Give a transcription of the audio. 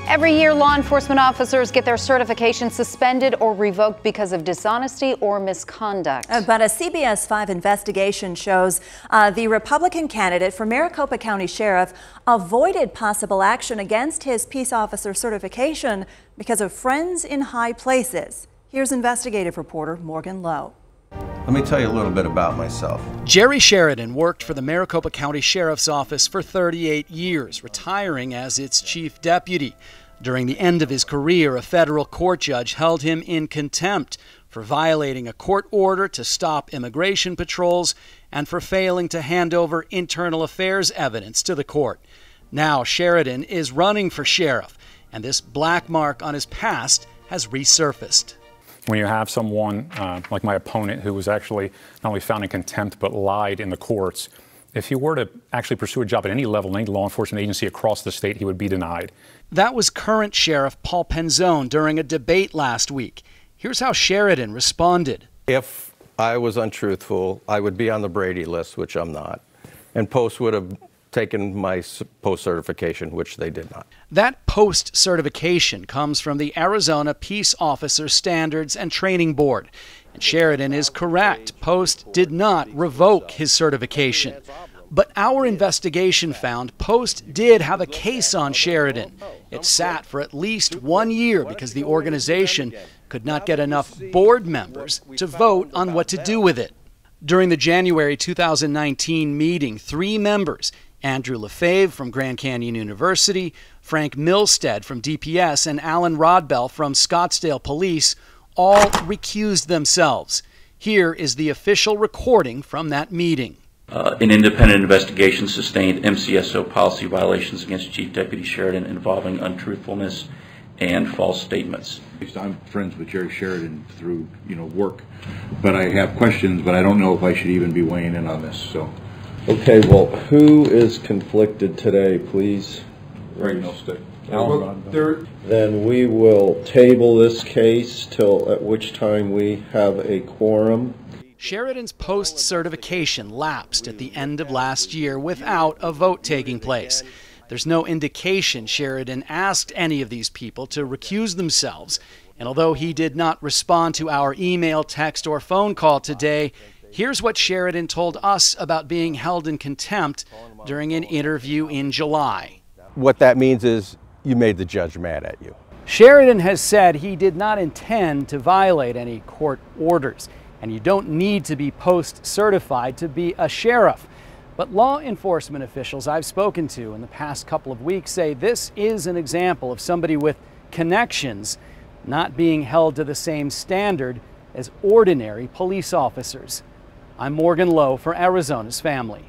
Every year, law enforcement officers get their certification suspended or revoked because of dishonesty or misconduct. But a CBS 5 investigation shows the Republican candidate for Maricopa County Sheriff avoided possible action against his peace officer certification because of friends in high places. Here's investigative reporter Morgan Lowe. Let me tell you a little bit about myself. Jerry Sheridan worked for the Maricopa County Sheriff's Office for 38 years, retiring as its chief deputy. During the end of his career, a federal court judge held him in contempt for violating a court order to stop immigration patrols and for failing to hand over internal affairs evidence to the court. Now Sheridan is running for sheriff, and this black mark on his past has resurfaced. When you have someone like my opponent who was actually not only found in contempt but lied in the courts, if he were to actually pursue a job at any level in any law enforcement agency across the state, he would be denied. That was current Sheriff Paul Penzone during a debate last week. Here's how Sheridan responded. If I was untruthful, I would be on the Brady list, which I'm not, and Post would have taken my post certification, which they did not. That post certification comes from the Arizona Peace Officer Standards and Training Board. And Sheridan is correct. Post did not revoke his certification. But our investigation found Post did have a case on Sheridan. It sat for at least 1 year because the organization could not get enough board members to vote on what to do with it. During the January 2019 meeting, 3 members, Andrew Lefebvre from Grand Canyon University, Frank Milstead from DPS, and Alan Rodbell from Scottsdale Police all recused themselves. Here is the official recording from that meeting. An independent investigation sustained MCSO policy violations against Chief Deputy Sheridan involving untruthfulness and false statements. I'm friends with Jerry Sheridan through, work, but I have questions, but I don't know if I should even be weighing in on this. So, okay, well, who is conflicted today, please? Frank Milstead. Then we will table this case till at which time we have a quorum. Sheridan's post certification lapsed at the end of last year without a vote taking place. There's no indication Sheridan asked any of these people to recuse themselves. And although he did not respond to our email, text, or phone call today, here's what Sheridan told us about being held in contempt during an interview in July. What that means is you made the judge mad at you. Sheridan has said he did not intend to violate any court orders, and you don't need to be post-certified to be a sheriff. But law enforcement officials I've spoken to in the past couple of weeks say this is an example of somebody with connections not being held to the same standard as ordinary police officers. I'm Morgan Lowe for Arizona's Family.